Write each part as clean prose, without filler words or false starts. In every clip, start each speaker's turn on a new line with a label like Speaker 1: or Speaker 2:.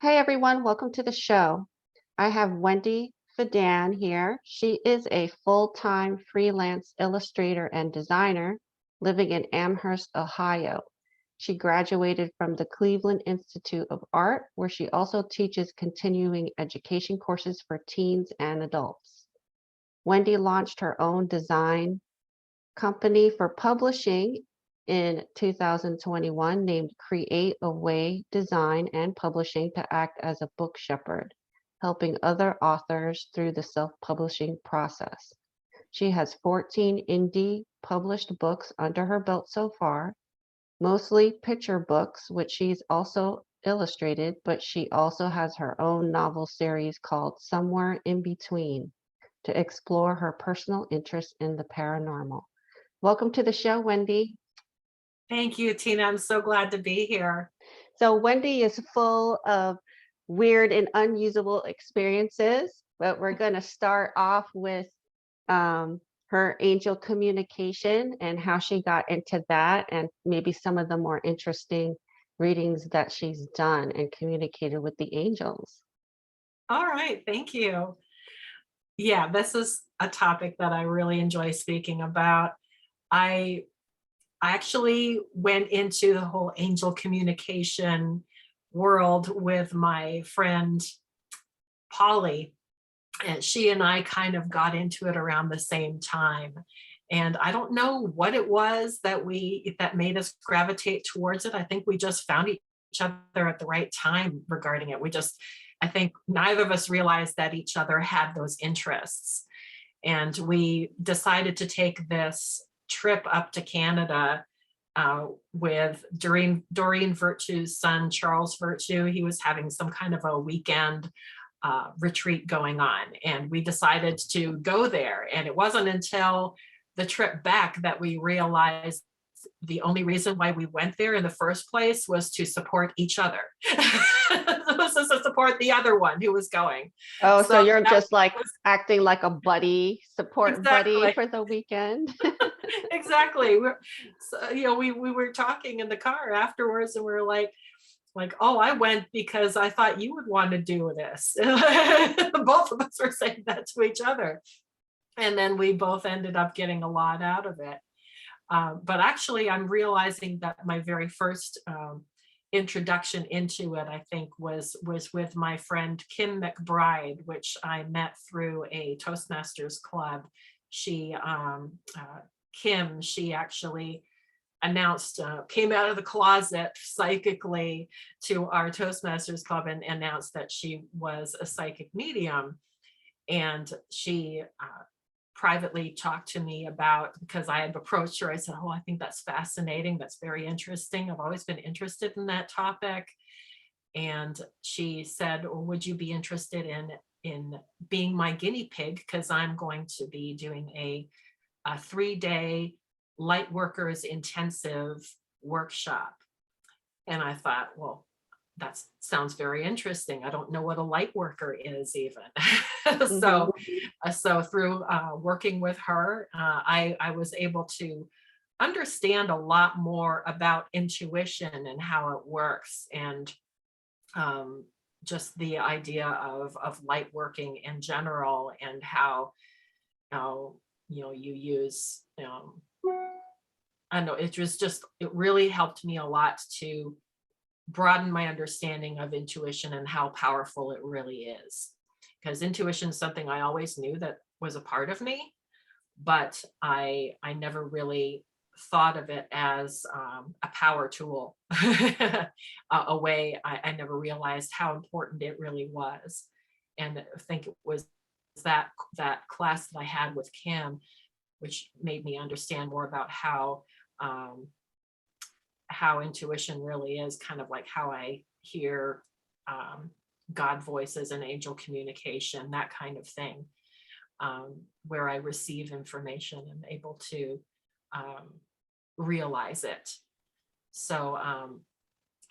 Speaker 1: Hey everyone, welcome to the show. I have Wendy Fedan here. She is a full-time freelance illustrator and designer living in Amherst, Ohio. She graduated from the Cleveland Institute of Art, where she also teaches continuing education courses for teens and adults. Wendy launched her own design company for publishing in 2021 named Create a Way Design and Publishing to act as a book shepherd, helping other authors through the self-publishing process. She has 14 indie published books under her belt so far, mostly picture books, which she's also illustrated, but she also has her own novel series called Somewhere in Between to explore her personal interest in the paranormal. Welcome to the show, Wendy.
Speaker 2: Thank you, Tina. I'm so glad to be here.
Speaker 1: So Wendy is full of weird and unusable experiences, but we're going to start off with her angel communication and how she got into that, and maybe some of the more interesting readings that she's done and communicated with the angels.
Speaker 2: All right, thank you. Yeah, this is a topic that I really enjoy speaking about. I actually went into the whole angel communication world with my friend Polly, and she and I kind of got into it around the same time. And I don't know what it was that made us gravitate towards it. I think we just found each other at the right time regarding it. I think neither of us realized that each other had those interests. And we decided to take this trip up to Canada with Doreen Virtue's son, Charles Virtue. He was having some kind of a weekend retreat going on, and we decided to go there. And it wasn't until the trip back that we realized the only reason why we went there in the first place was to support each other. It was to support the other one who was going.
Speaker 1: Oh, so you're
Speaker 2: that
Speaker 1: just like
Speaker 2: was
Speaker 1: acting like a buddy, support buddy
Speaker 2: exactly
Speaker 1: for the weekend.
Speaker 2: exactly. We were talking in the car afterwards, and we were like, oh, I went because I thought you would want to do this. Both of us were saying that to each other. And then we both ended up getting a lot out of it. But actually, I'm realizing that my very first introduction into it, I think, was with my friend Kim McBride, which I met through a Toastmasters club. She actually came out of the closet psychically to our Toastmasters club and announced that she was a psychic medium. And she privately talked to me about, because I had approached her, I said, oh, I think that's fascinating. That's very interesting. I've always been interested in that topic. And she said, well, would you be interested in being my guinea pig? Because I'm going to be doing a 3-day light workers intensive workshop. And I thought, well, that sounds very interesting. I don't know what a light worker is even.
Speaker 1: Mhm.
Speaker 2: So through working with her, I was able to understand a lot more about intuition and how it works, and just the idea of light working in general, and how you use I don't know, it really helped me a lot to broaden my understanding of intuition and how powerful it really is. Because intuition is something I always knew that was a part of me, but I never really thought of it as a power tool, a way I never realized how important it really was. And I think it was that class that I had with Kim, which made me understand more about um, how intuition really is, kind of like how I hear God voices and angel communication, that kind of thing, where I receive information and able to realize it. So I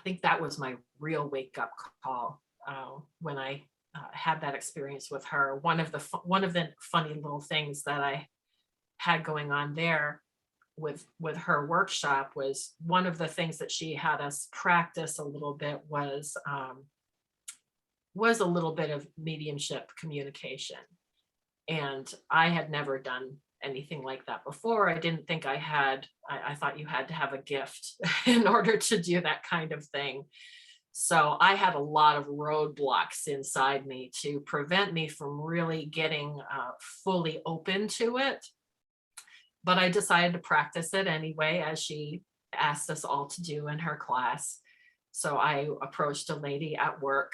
Speaker 2: think that was my real wake up call when I had that experience with her. One of the funny little things that I had going on there with her workshop was, one of the things that she had us practice a little bit was was a little bit of mediumship communication. And I had never done anything like that before. I didn't think I had, I thought you had to have a gift in order to do that kind of thing. So I had a lot of roadblocks inside me to prevent me from really getting fully open to it. But I decided to practice it anyway, as she asked us all to do in her class. So I approached a lady at work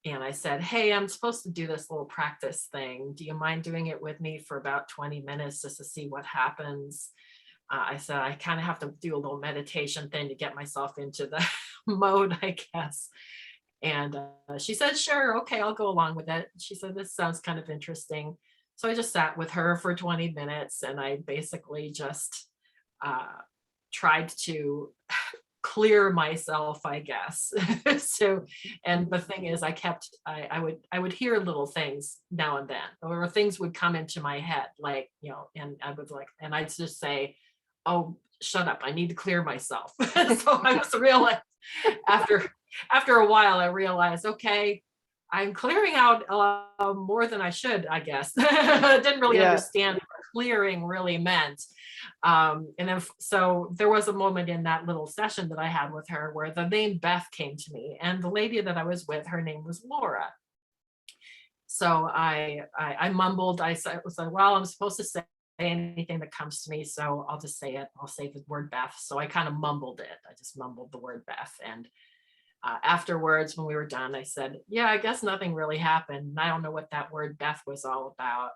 Speaker 2: and I said, hey, I'm supposed to do this little practice thing. Do you mind doing it with me for about 20 minutes just to see what happens? I said, I kind of have to do a little meditation thing to get myself into the mode, I guess. And she said, sure, okay, I'll go along with it. She said, this sounds kind of interesting. So I just sat with her for 20 minutes and I basically just uh, tried to clear myself, I guess. So, and the thing is, I would hear little things now and then, or things would come into my head, like, and I would like, and I'd just say, oh, shut up, I need to clear myself. So I was realized after a while, I realized, okay, I'm clearing out more than I should, I guess. I didn't really
Speaker 1: Yeah.
Speaker 2: understand what clearing really meant. And then, so there was a moment in that little session that I had with her where the name Beth came to me, and the lady that I was with, her name was Laura. So I mumbled, I said, well, I'm supposed to say anything that comes to me, so I'll just say it. I'll say the word Beth. So I kind of mumbled it. I just mumbled the word Beth. And afterwards, when we were done, I said, yeah, I guess nothing really happened. And I don't know what that word Beth was all about.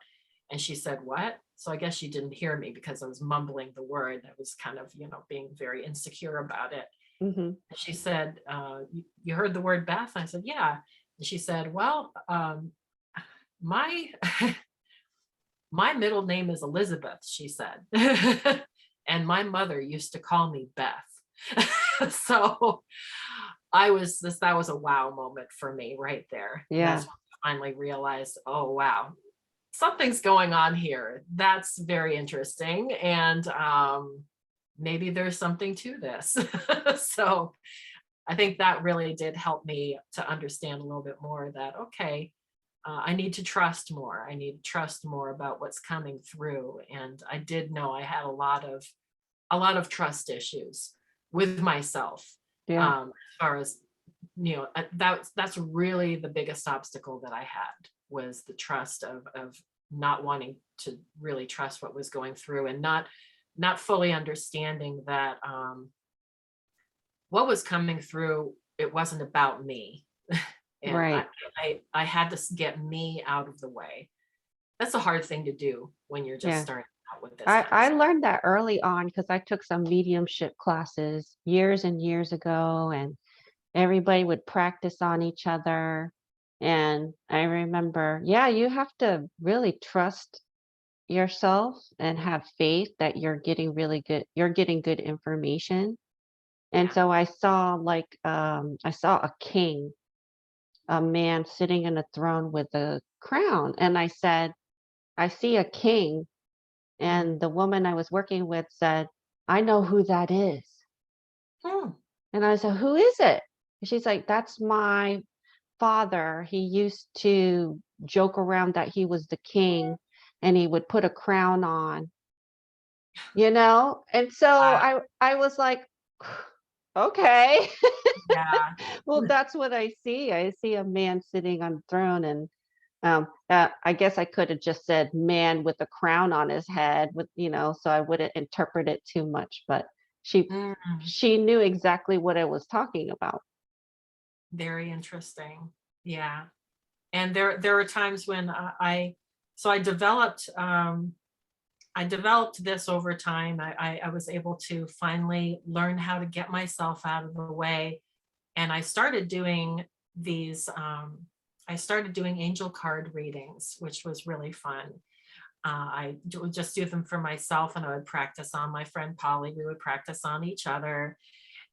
Speaker 2: And she said, what? So I guess she didn't hear me because I was mumbling the word. I was kind of, being very insecure about it.
Speaker 1: Hmm.
Speaker 2: She said, you heard the word Beth? I said, yeah. And she said, well, my my middle name is Elizabeth, she said. And my mother used to call me Beth. So that was a wow moment for me right there.
Speaker 1: Yeah.
Speaker 2: That's when I finally realized, oh, wow, something's going on here. That's very interesting. And maybe there's something to this. So I think that really did help me to understand a little bit more that, okay, I need to trust more. I need to trust more about what's coming through. And I did know I had a lot of trust issues with myself.
Speaker 1: Yeah.
Speaker 2: As far as, that's really the biggest obstacle that I had, was the trust of not wanting to really trust what was going through, and not fully understanding that what was coming through, it wasn't about me. And
Speaker 1: Right.
Speaker 2: I had to get me out of the way. That's a hard thing to do when you're just
Speaker 1: Yeah.
Speaker 2: starting out with this kind of
Speaker 1: I
Speaker 2: stuff.
Speaker 1: learned that early on because I took some mediumship classes years and years ago, and everybody would practice on each other. And I remember, yeah, you have to really trust yourself and have faith that you're getting good information. And
Speaker 2: Yeah.
Speaker 1: so I saw a king, a man sitting in a throne with a crown. And I said, I see a king.
Speaker 2: Mm.
Speaker 1: And the woman I was working with said, I know who that is.
Speaker 2: Hmm.
Speaker 1: And I said, who is it? And she's like, that's my father. He used to joke around that he was the king and he would put a crown on, And so
Speaker 2: Wow.
Speaker 1: I was like, okay.
Speaker 2: Yeah.
Speaker 1: Well, that's what I see. I see a man sitting on a throne, and I guess I could have just said man with a crown on his head, so I wouldn't interpret it too much. But she
Speaker 2: Mm.
Speaker 1: she knew exactly what I was talking about.
Speaker 2: Very interesting. Yeah. And there are times when so I developed this over time. I was able to finally learn how to get myself out of the way. And I started doing these, I started doing angel card readings, which was really fun. Would just do them for myself, and I would practice on my friend Polly. We would practice on each other.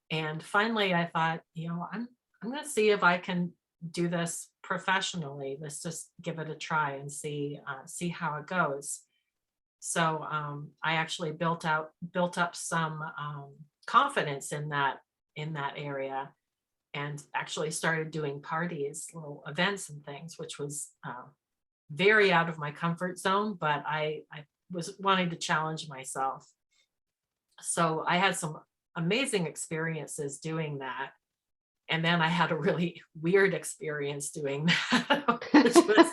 Speaker 2: And finally I thought, I'm going to see if I can do this professionally. Let's just give it a try and see how it goes. So I actually built up some confidence in that area. and actually started doing parties, little events and things, which was very out of my comfort zone, but I was wanting to challenge myself. So I had some amazing experiences doing that. And then I had a really weird experience doing that, which was,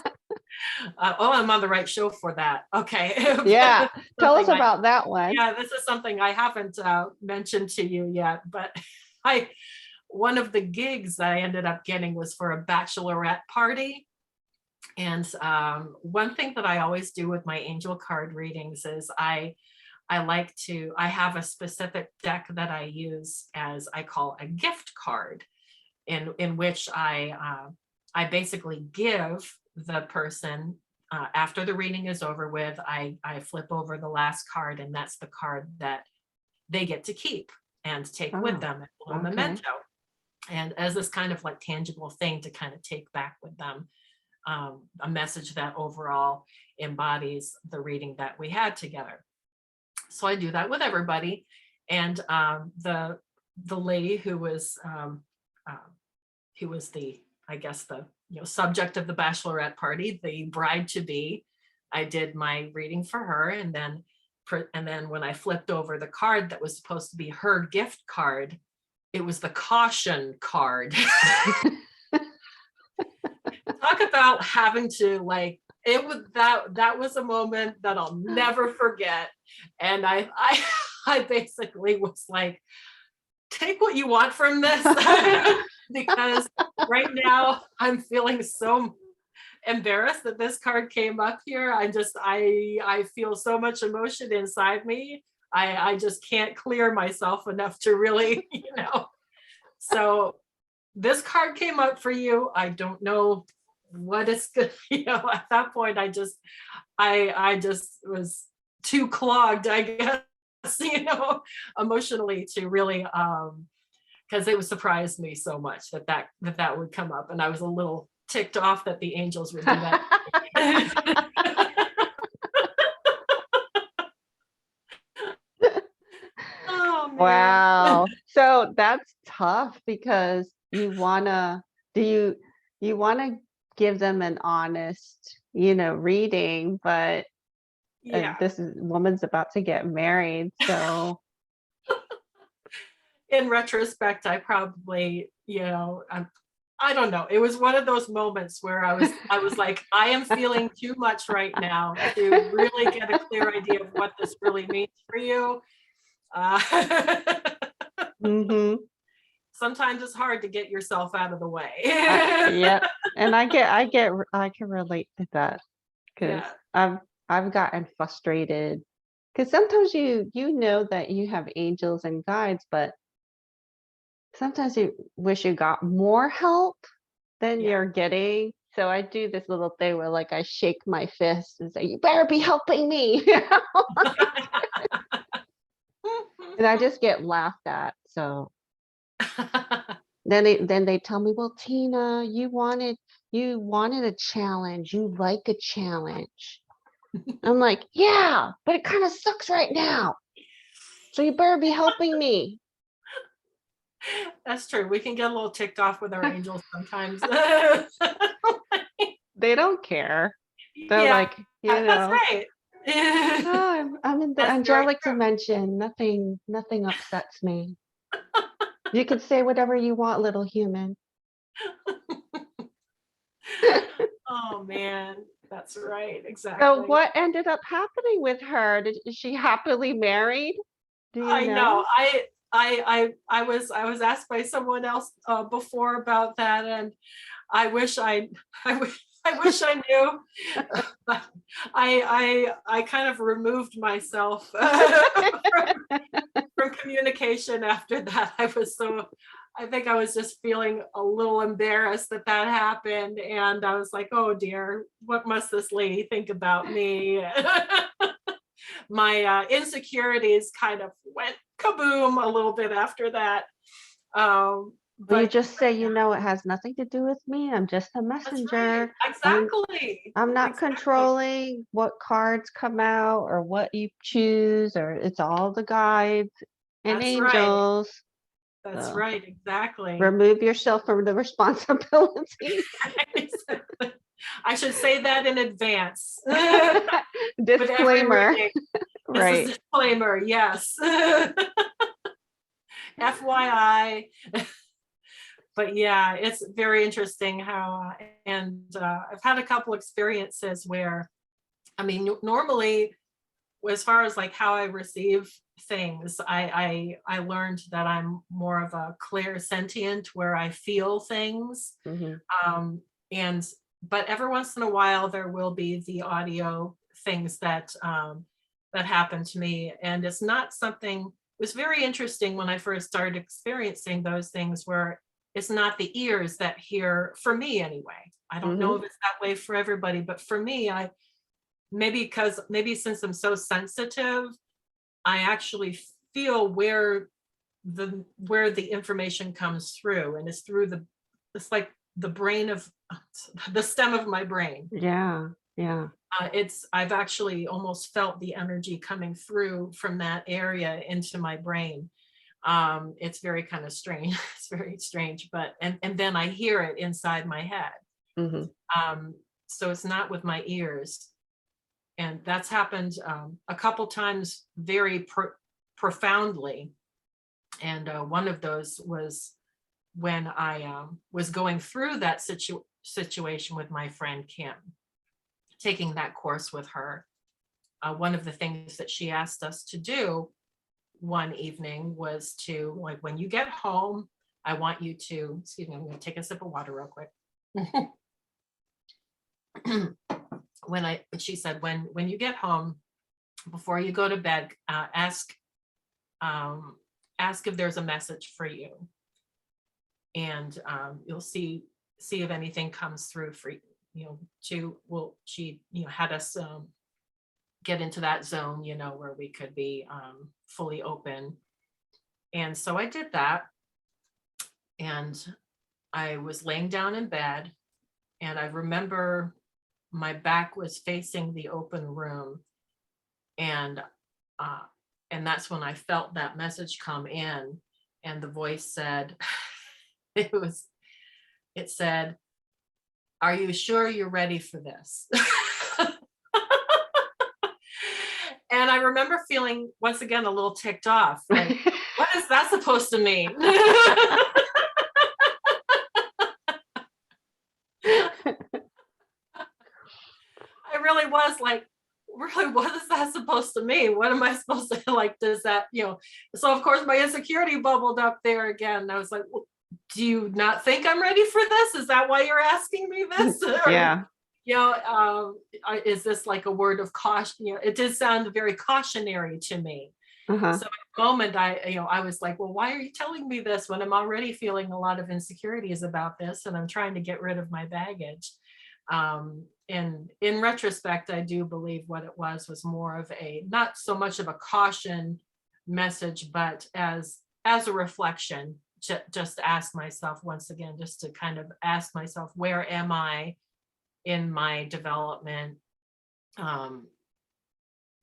Speaker 2: oh, I'm on the right show for that. Okay.
Speaker 1: Yeah. Tell us
Speaker 2: Something
Speaker 1: about that one.
Speaker 2: yeah, this is something I haven't mentioned to you yet, but I, one of the gigs that I ended up getting was for a bachelorette party. And one thing that I always do with my angel card readings is I have a specific deck that I use as I call a gift card, in which I basically give the person, after the reading is over with, I flip over the last card, and that's the card that they get to keep and take with them, a little memento. And as this kind of like tangible thing to kind of take back with them, a message that overall embodies the reading that we had together. So I do that with everybody. And the lady who was the, I guess, the subject of the bachelorette party, the bride to be, I did my reading for her, and then when I flipped over the card that was supposed to be her gift card, it was the caution card. Talk about having to like, it was that was a moment that I'll never forget. And I basically was like, take what you want from this, because right now I'm feeling so embarrassed that this card came up here. I feel so much emotion inside me. I just can't clear myself enough to really, So this card came up for you. I don't know what it's good, at that point I just was too clogged, I guess, emotionally, to really because it would surprise me so much that would come up, and I was a little ticked off that the angels would do that. Oh man.
Speaker 1: Wow. So that's tough because you wanna you wanna give them an honest, reading, but
Speaker 2: Yeah.
Speaker 1: this woman's about to get married, so
Speaker 2: In retrospect, I probably, I don't know. It was one of those moments where I was like, I am feeling too much right now to really get a clear idea of what this really means for you.
Speaker 1: mhm.
Speaker 2: Sometimes it's hard to get yourself out of the way.
Speaker 1: Yep. And I can relate to that because
Speaker 2: Yeah.
Speaker 1: I've gotten frustrated because sometimes you know that you have angels and guides, but sometimes you wish you got more help than
Speaker 2: Yeah.
Speaker 1: you're getting. So I do this little thing where like I shake my fist and say, "You better be helping me." And I just get laughed at. So then they tell me, "Well, Tina, you wanted a challenge. You like a challenge." I'm like, "Yeah, but it kind of sucks right now. So you better be helping me."
Speaker 2: That's true. We can get a little ticked off with our angels sometimes.
Speaker 1: They don't care. They're
Speaker 2: Yeah,
Speaker 1: like,
Speaker 2: that's right.
Speaker 1: "Oh, I'm in the
Speaker 2: That's very
Speaker 1: angelic
Speaker 2: true.
Speaker 1: dimension. Nothing upsets me. You can say whatever you want, little human."
Speaker 2: Oh man, that's right.
Speaker 1: So
Speaker 2: Exactly.
Speaker 1: what ended up happening with her? Is she happily married? Do you
Speaker 2: I know.
Speaker 1: know?
Speaker 2: I was asked by someone else before about that, and I wish I wish I wish I knew. But I kind of removed myself from communication after that. I think I was just feeling a little embarrassed that happened, and I was like, oh dear, what must this lady think about me? My insecurities kind of went kaboom a little bit after that.
Speaker 1: Well, you
Speaker 2: But
Speaker 1: just say, it has nothing to do with me. I'm just a
Speaker 2: that's right.
Speaker 1: messenger.
Speaker 2: Exactly.
Speaker 1: I'm not
Speaker 2: Exactly.
Speaker 1: controlling what cards come out or what you choose, or it's all the guides and
Speaker 2: That's right.
Speaker 1: angels.
Speaker 2: That's
Speaker 1: So
Speaker 2: right, exactly.
Speaker 1: remove yourself from the responsibility.
Speaker 2: I should say that in advance. With every
Speaker 1: Disclaimer.
Speaker 2: reading, this is
Speaker 1: Right.
Speaker 2: disclaimer, yes. FYI. But yeah, it's very interesting how, and I've had a couple experiences where, I mean, normally, as far as like how I receive things, I learned that I'm more of a clairsentient where I feel things.
Speaker 1: Hmm.
Speaker 2: Um, and but every once in a while there will be the audio things that happen to me, and it's not something. It was very interesting when I first started experiencing those things where it's not the ears that hear, for me anyway. I don't know
Speaker 1: Hmm.
Speaker 2: if it's that way for everybody, but for me, I maybe since I'm so sensitive, I actually feel where the information comes through, and it's through it's like the brain of the stem of my brain.
Speaker 1: Yeah. Yeah.
Speaker 2: I've actually almost felt the energy coming through from that area into my brain. It's very kind of strange. It's very strange, but and then I hear it inside my head.
Speaker 1: Hmm.
Speaker 2: Um, so it's not with my ears, and that's happened a couple times very profoundly. And one of those was when I was going through that situation with my friend Kim, taking that course with her. One of the things that she asked us to do one evening was to, like, when you get home, I want you to, excuse me, I'm going to take a sip of water real quick. She said, when you get home, before you go to bed, um, ask if there's a message for you, and you'll see if anything comes through for you. She had us get into that zone, where we could be fully open. And so I did that, and I was laying down in bed, and I remember my back was facing the open room, and uh, and that's when I felt that message come in, and the voice said, it was, it said, "Are you sure you're ready for this?" And I remember feeling once again a little ticked off, like, what is that supposed to mean? I really was like, really, what is that supposed to mean? What am I supposed to like? Does that, So of course my insecurity bubbled up there again. And I was like, well, do you not think I'm ready for this? Is that why you're asking me this? Or,
Speaker 1: Yeah.
Speaker 2: is this like a word of caution? It did sound very cautionary to me.
Speaker 1: Uh-huh.
Speaker 2: So at the moment I was like, well, why are you telling me this when I'm already feeling a lot of insecurities about this, and I'm trying to get rid of my baggage? And in retrospect, I do believe what it was more of not so much of a caution message, but as a reflection, just ask myself once again, just to kind of ask myself, where am I in my development?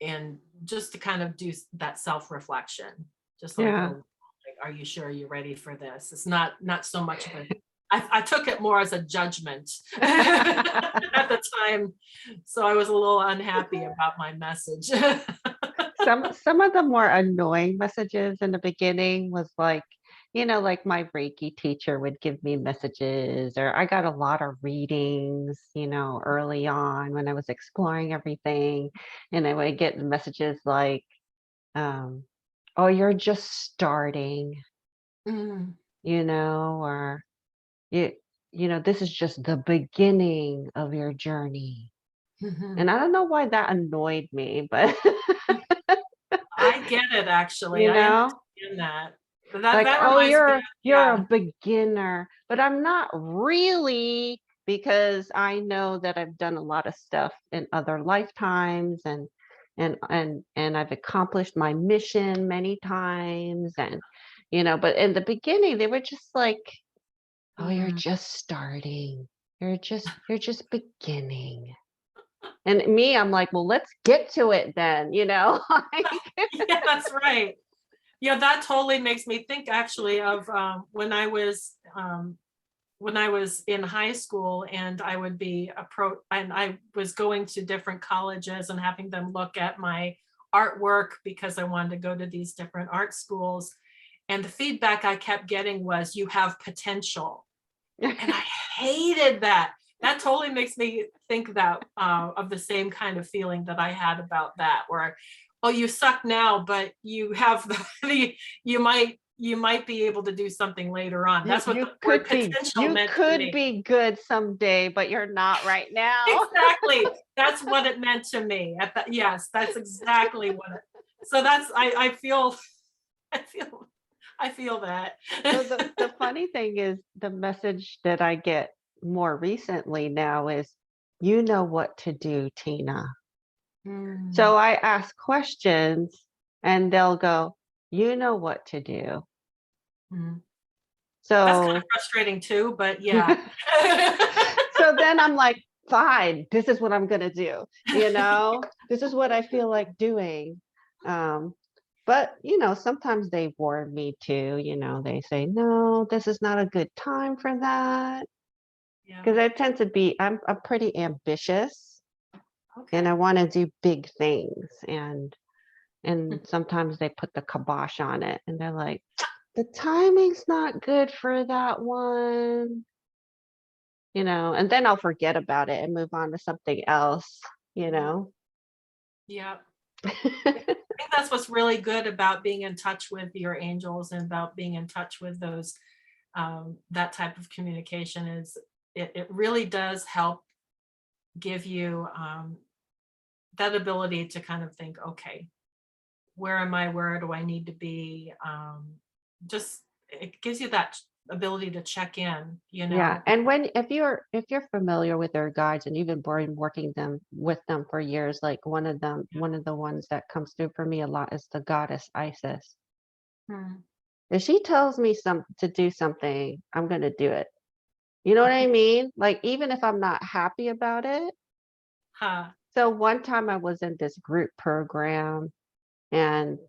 Speaker 2: And just to kind of do that self-reflection, just like,
Speaker 1: Yeah.
Speaker 2: oh, like, are you sure you're ready for this? It's not so much of a, I took it more as a judgment at the time, so I was a little unhappy about my message.
Speaker 1: Some of the more annoying messages in the beginning was like, like my Reiki teacher would give me messages, or I got a lot of readings, early on when I was exploring everything. And I would get messages like, um, oh, you're just starting,
Speaker 2: Mm,
Speaker 1: or you, this is just the beginning of your journey. And
Speaker 2: mhm.
Speaker 1: I don't know why that annoyed me, but
Speaker 2: I get it, actually.
Speaker 1: you
Speaker 2: I
Speaker 1: know,
Speaker 2: understand that. But that
Speaker 1: like, oh,
Speaker 2: reminds me of,
Speaker 1: you're a
Speaker 2: yeah.
Speaker 1: beginner, but I'm not really, because I know that I've done a lot of stuff in other lifetimes, and I've accomplished my mission many times, and but in the beginning they were just like, oh, you're
Speaker 2: Mm.
Speaker 1: just starting. You're just beginning. And me, I'm like, well, let's get to it then.
Speaker 2: Yeah, that's right. Yeah, that totally makes me think actually of when I was in high school and I would be and I was going to different colleges and having them look at my artwork because I wanted to go to these different art schools. And the feedback I kept getting was, you have potential. And I hated that. That totally makes me think that of the same kind of feeling that I had about that, where, oh, you suck now, but you have you might be able to do something later on.
Speaker 1: You
Speaker 2: That's what
Speaker 1: you
Speaker 2: the word
Speaker 1: could be
Speaker 2: potential
Speaker 1: you
Speaker 2: meant to
Speaker 1: could
Speaker 2: me.
Speaker 1: be good someday, but you're not right now.
Speaker 2: Exactly. That's what it meant to me. Yes, that's exactly what it. So that's I feel I feel I feel that.
Speaker 1: So the funny thing is the message that I get more recently now is, you know what to do, Tina.
Speaker 2: Mm,
Speaker 1: So I ask questions and they'll go, you know what to do.
Speaker 2: mm. That's kind of
Speaker 1: So
Speaker 2: frustrating too, but yeah.
Speaker 1: so then I'm like, fine, this is what I'm gonna do. This is what I feel like doing. Um, but sometimes they warn me too. They say, no, this is not a good time for that.
Speaker 2: Yeah.
Speaker 1: Because I tend to be, I'm pretty ambitious and I
Speaker 2: Okay.
Speaker 1: want to do big things. And sometimes they put the kibosh on it and they're like, the timing's not good for that one. And then I'll forget about it and move on to something else, you
Speaker 2: Yeah.
Speaker 1: know.
Speaker 2: Yeah. I think that's what's really good about being in touch with your angels and about being in touch with those that type of communication is it really does help give you that ability to kind of think, okay, where am I? Where do I need to be? Just it gives you that ability to check in, you
Speaker 1: Yeah,
Speaker 2: know.
Speaker 1: and if you're familiar with their guides and you've been working them with them for years, like one of the ones that comes through for me a lot is the goddess Isis.
Speaker 2: Hmm.
Speaker 1: If she tells me to do something, I'm gonna do it. You know what I mean? Like even if I'm not happy about it.
Speaker 2: Huh.
Speaker 1: So one time I was in this group program and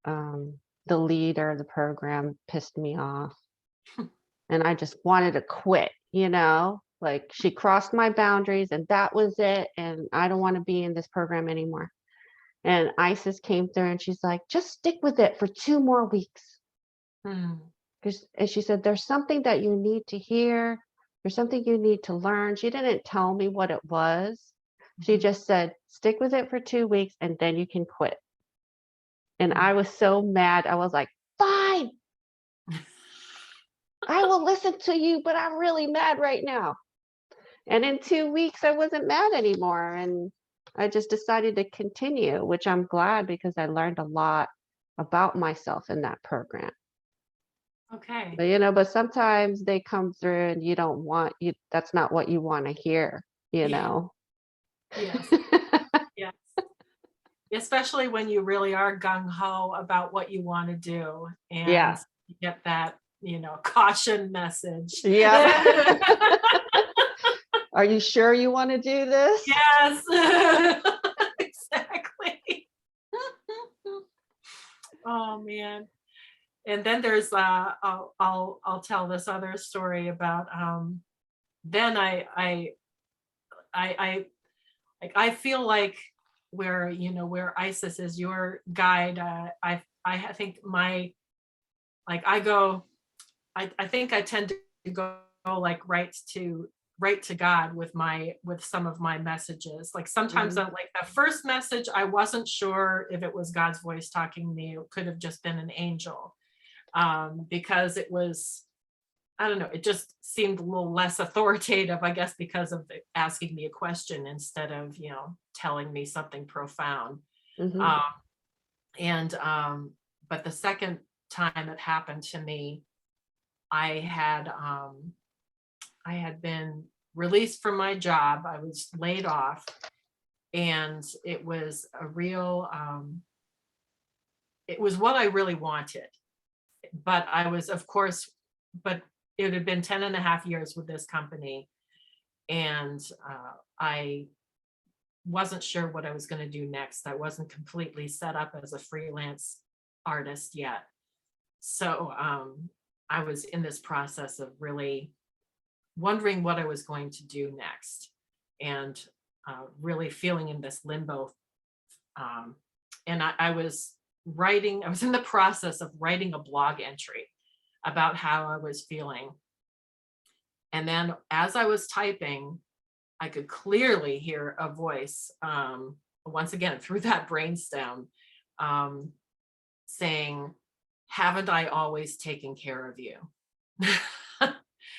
Speaker 1: um the leader of the program pissed me off and I just wanted to quit. Like she crossed my boundaries and that was it. And I don't want to be in this program anymore. And Isis came through and she's like, just stick with it for 2 more weeks.
Speaker 2: Hmm.
Speaker 1: And she said, there's something that you need to hear. There's something you need to learn. She didn't tell me what it was. She
Speaker 2: Mhm.
Speaker 1: just said, stick with it for 2 weeks and then you can quit. And
Speaker 2: Hmm.
Speaker 1: I was so mad. I was like, fine, I will listen to you, but I'm really mad right now. And in 2 weeks, I wasn't mad anymore. And I just decided to continue, which I'm glad because I learned a lot about myself in that program.
Speaker 2: Okay.
Speaker 1: But sometimes they come through and you don't want you, that's not what you want to hear, you know.
Speaker 2: Yes. Yes. Especially when you really are gung ho about what you want to do and
Speaker 1: Yeah.
Speaker 2: you get that, caution message.
Speaker 1: Yep. Are you sure you want to do this?
Speaker 2: Yes. Exactly. Oh man. And then there's I'll tell this other story about then I like I feel like where Isis is your guide, I think my like I go I think I tend to go like right to God with some of my messages. Like sometimes
Speaker 1: Mhm.
Speaker 2: like the first message, I wasn't sure if it was God's voice talking to me. It could have just been an angel, because it was, I don't know, it just seemed a little less authoritative, I guess, because of asking me a question instead of, telling me something profound.
Speaker 1: Mhm.
Speaker 2: Um, and but the second time it happened to me, I had I had been released from my job. I was laid off, and it was a real it was what I really wanted. But I was, of course, but it had been 10 and a half years with this company, and I wasn't sure what I was going to do next. I wasn't completely set up as a freelance artist yet. So I was in this process of really wondering what I was going to do next, and really feeling in this limbo. Um, and I was writing, I was in the process of writing a blog entry about how I was feeling. And then as I was typing, I could clearly hear a voice, once again, through that brainstem, um, saying, haven't I always taken care of you?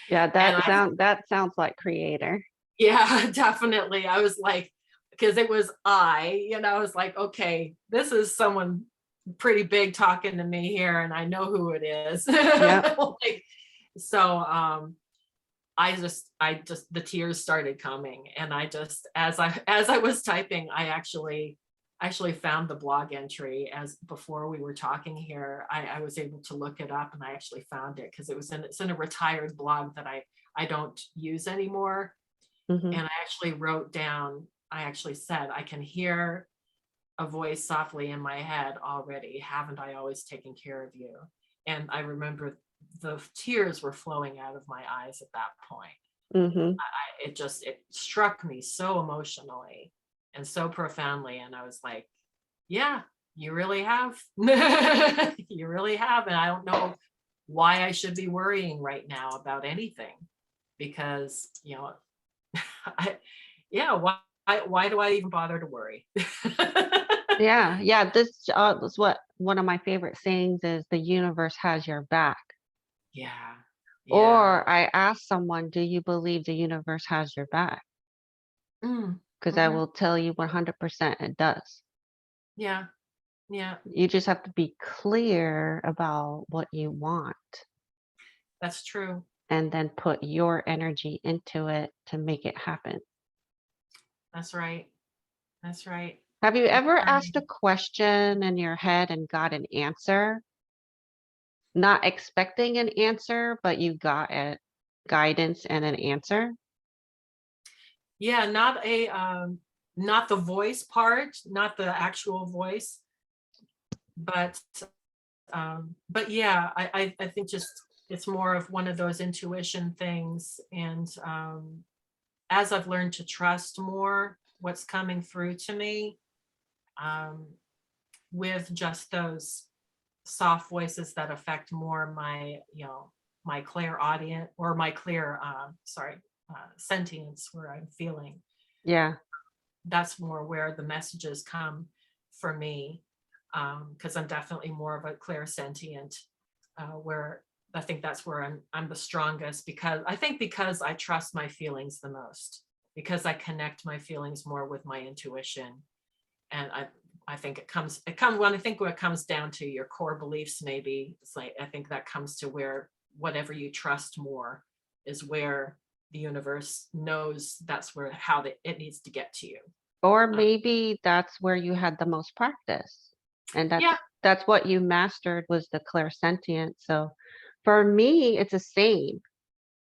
Speaker 1: Yeah,
Speaker 2: And I,
Speaker 1: that sounds like creator.
Speaker 2: yeah, definitely. I was like, because it was I was like, okay, this is someone pretty big talking to me here, and I know who it is.
Speaker 1: Yep.
Speaker 2: Like, so I just the tears started coming, and I just as I was typing, I actually found the blog entry as before we were talking here. I was able to look it up, and I actually found it because it's in a retired blog that I don't use anymore.
Speaker 1: Hmm.
Speaker 2: And I actually said, I can hear a voice softly in my head already. Haven't I always taken care of you? And I remember the tears were flowing out of my eyes at that point.
Speaker 1: Hmm.
Speaker 2: It struck me so emotionally and so profoundly. And I was like, yeah, you really have. You really have. And I don't know why I should be worrying right now about anything, because, I, yeah, why do I even bother to worry?
Speaker 1: Yeah, yeah. This is what one of my favorite sayings is: the universe has your back.
Speaker 2: Yeah, yeah.
Speaker 1: Or I ask someone, do you believe the universe has your back?
Speaker 2: Mm,
Speaker 1: Because I
Speaker 2: mhm.
Speaker 1: will tell you 100% it does.
Speaker 2: Yeah, yeah,
Speaker 1: You just have to be clear about what you want
Speaker 2: that's true.
Speaker 1: and then put your energy into it to make it happen.
Speaker 2: That's right. That's right.
Speaker 1: Have you ever asked a
Speaker 2: Discerning.
Speaker 1: question in your head and got an answer? Not expecting an answer, but you got it, guidance and an answer?
Speaker 2: Yeah, not the voice part, not the actual voice, but yeah, I think just it's more of one of those intuition things. And as I've learned to trust more what's coming through to me, um, with just those soft voices that affect more my clear audience, or my clear sentience, where I'm feeling,
Speaker 1: Yeah.
Speaker 2: that's more where the messages come for me. Because I'm definitely more of a clairsentient, where I think that's where I'm the strongest, because I trust my feelings the most, because I connect my feelings more with my intuition. And I think when I think when it comes down to your core beliefs, maybe it's like, I think that comes to where whatever you trust more is where the universe knows that's where it needs to get to you.
Speaker 1: Or
Speaker 2: Uh,
Speaker 1: maybe that's where you had the most practice. And
Speaker 2: yeah.
Speaker 1: that's what you mastered was the clairsentient. So for me, it's the same.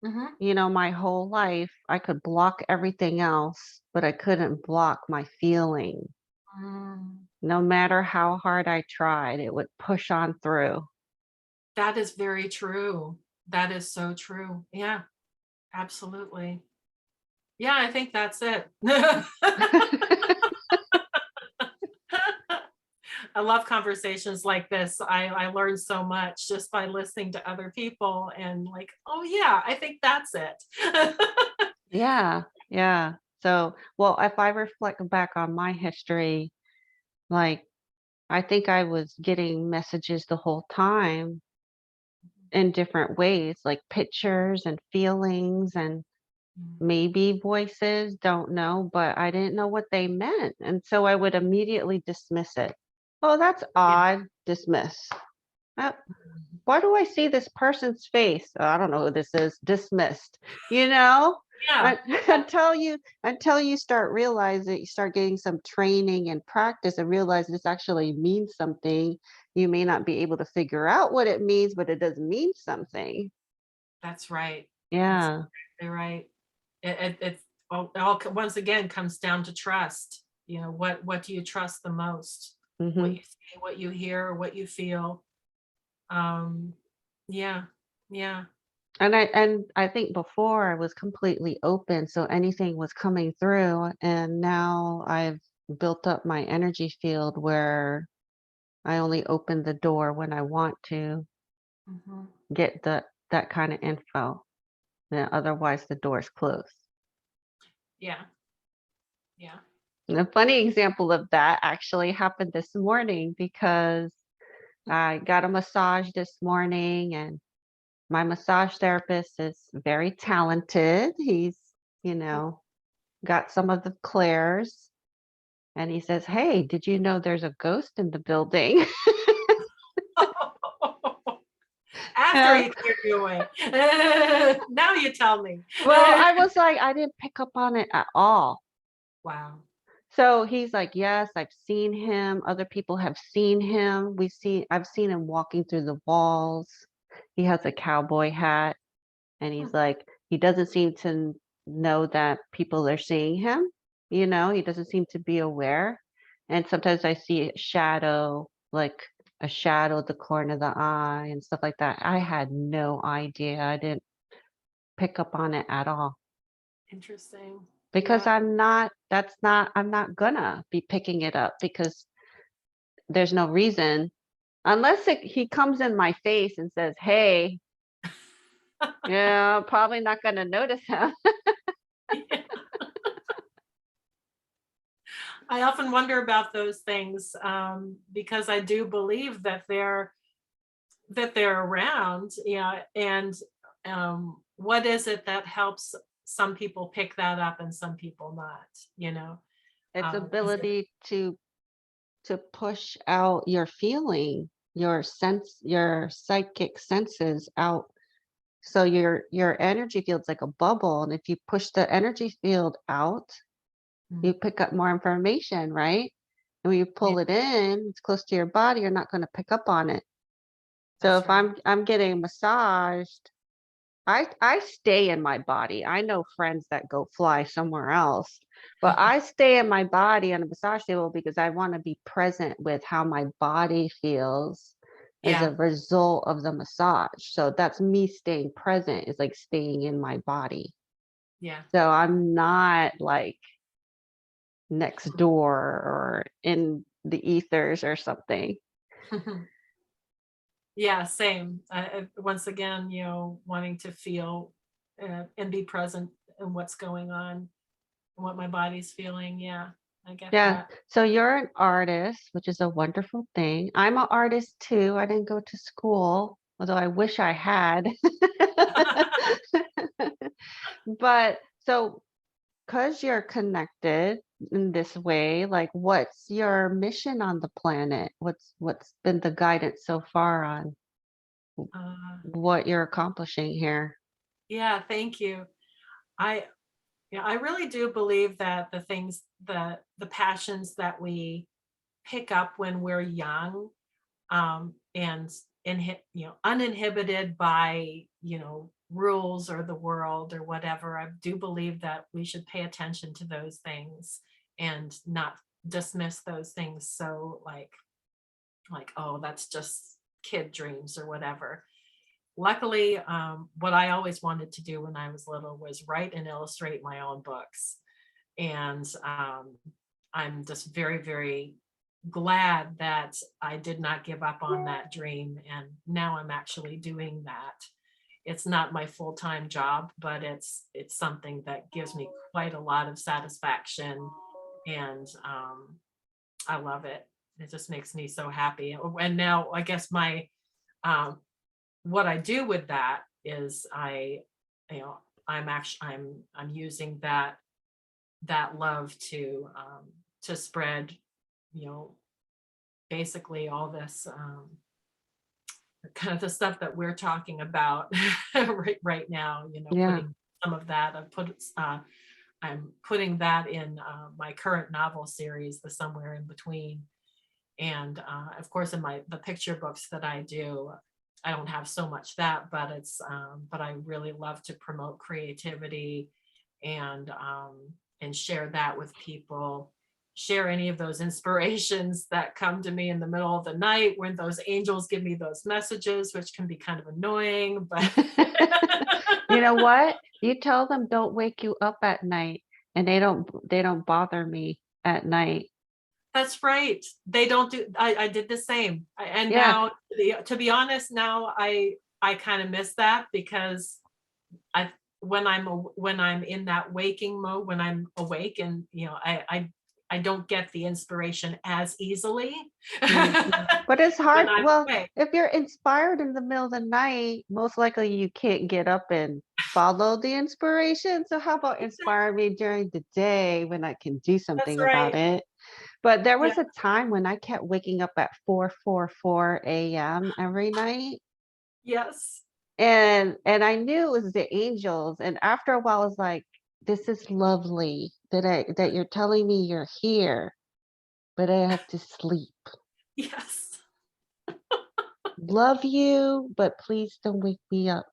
Speaker 2: Hmm.
Speaker 1: My whole life I could block everything else, but I couldn't block my feeling.
Speaker 2: Mm,
Speaker 1: No matter how hard I tried, it would push on through.
Speaker 2: that is very true. That is so true. Yeah, absolutely. Yeah, I think that's it. I love conversations like this. I learn so much just by listening to other people, and like, oh yeah, I think that's it.
Speaker 1: Yeah, yeah. So, well, if I reflect back on my history, like I think I was getting messages the whole time in different ways, like pictures and feelings and
Speaker 2: Mm,
Speaker 1: maybe voices, don't know, but I didn't know what they meant. And so I would immediately dismiss it. Oh, that's
Speaker 2: yeah.
Speaker 1: odd. Dismiss. Uh,
Speaker 2: Mhm.
Speaker 1: why do I see this person's face? Oh, I don't know who this is. Dismissed. You know,
Speaker 2: Yeah,
Speaker 1: Un- until you start realizing, you start getting some training and practice and realize this actually means something. You may not be able to figure out what it means, but it does mean something.
Speaker 2: that's right. That's
Speaker 1: Yeah.
Speaker 2: exactly right. It all once again comes down to trust. What do you trust the most?
Speaker 1: Hmm.
Speaker 2: what you see, what you hear, what you feel. Um, yeah, yeah.
Speaker 1: And I think before I was completely open, so anything was coming through, and now I've built up my energy field where I only open the door when I want to
Speaker 2: Mhm.
Speaker 1: get that kind of info. Then otherwise the door's closed.
Speaker 2: Yeah, yeah.
Speaker 1: And a funny example of that actually happened this morning because I got a massage this morning, and my massage therapist is very talented. He's, you know, got some of the clairs, and he says, "Hey, did you know there's a ghost in the building?"
Speaker 2: After
Speaker 1: Yeah.
Speaker 2: he cleared you away. Now you tell me.
Speaker 1: Well, I was like, I didn't pick up on it at all.
Speaker 2: Wow.
Speaker 1: So he's like, "Yes, I've seen him. Other people have seen him. I've seen him walking through the walls. He has a cowboy hat." And
Speaker 2: Hmm.
Speaker 1: he's like, he doesn't seem to know that people are seeing him. He doesn't seem to be aware. And sometimes I see a shadow, like a shadow at the corner of the eye and stuff like that. I had no idea. I didn't pick up on it at all
Speaker 2: Interesting.
Speaker 1: because
Speaker 2: Yeah.
Speaker 1: I'm not gonna be picking it up because there's no reason unless he comes in my face and says, "Hey," yeah, I'm probably not gonna notice him.
Speaker 2: Yeah. I often wonder about those things, because I do believe that they're around. Yeah, and what is it that helps some people pick that up and some people not? You know,
Speaker 1: Its
Speaker 2: is it?
Speaker 1: ability to push out your feeling, your psychic senses out. So your energy field's like a bubble, and if you push the energy field out, you
Speaker 2: Mm,
Speaker 1: pick up more information, right? And when you
Speaker 2: yeah,
Speaker 1: pull it in, it's close to your body, you're not going to pick up on it. So
Speaker 2: that's
Speaker 1: if
Speaker 2: right.
Speaker 1: I'm getting massaged, I stay in my body. I know friends that go fly somewhere else, but I stay in my body on a massage table because I want to be present with how my body feels as a
Speaker 2: Yeah,
Speaker 1: result of the massage. So that's me staying present, is like staying in my body.
Speaker 2: yeah.
Speaker 1: So I'm not like next door or in the ethers or something.
Speaker 2: Yeah, same. Once again, wanting to feel and be present in what's going on and what my body's feeling. Yeah, I get
Speaker 1: Yeah.
Speaker 2: that.
Speaker 1: So you're an artist, which is a wonderful thing. I'm an artist too. I didn't go to school, although I wish I had. But so, because you're connected in this way, like what's your mission on the planet? What's been the guidance so far on
Speaker 2: Uh,
Speaker 1: what you're accomplishing here?
Speaker 2: yeah, thank you. I Yeah, I really do believe that the passions that we pick up when we're young, and uninhibited by rules or the world or whatever. I do believe that we should pay attention to those things and not dismiss those things. So like, oh, that's just kid dreams or whatever. Luckily, what I always wanted to do when I was little was write and illustrate my own books. And I'm just very, very glad that I did not give up on that dream. And now I'm actually doing that. It's not my full-time job, but it's something that gives me quite a lot of satisfaction. And I love it. It just makes me so happy. And now I guess my um, what I do with that is you know, I'm using that love to spread, you know, basically all this kind of the stuff that we're talking about right now.
Speaker 1: Yeah.
Speaker 2: Putting some of that. I'm putting that in my current novel series, The Somewhere in Between. And of course, in the picture books that I do, I don't have so much that, but I really love to promote creativity and share that with people. share any of those inspirations that come to me in the middle of the night when those angels give me those messages, which can be kind of annoying, but
Speaker 1: You know what? You tell them don't wake you up at night, and they don't bother me at night.
Speaker 2: that's right. They don't do, I did the same. And
Speaker 1: Yeah.
Speaker 2: now, to be honest, now I kind of miss that because I when I'm in that waking mode, when I'm awake, and I don't get the inspiration as easily
Speaker 1: Mhm. But it's
Speaker 2: when
Speaker 1: hard.
Speaker 2: I'm
Speaker 1: Well,
Speaker 2: awake.
Speaker 1: if you're inspired in the middle of the night, most likely you can't get up and follow the inspiration. So how about inspire me during the day when I can do
Speaker 2: That's
Speaker 1: something about
Speaker 2: right.
Speaker 1: it? But there
Speaker 2: Yeah.
Speaker 1: was a time when I kept waking up at 4:44 a.m. every night.
Speaker 2: Yes.
Speaker 1: And I knew it was the angels. And after a while, I was like, this is lovely that you're telling me you're here, but I have to sleep.
Speaker 2: Yes.
Speaker 1: Love you, but please don't wake me up.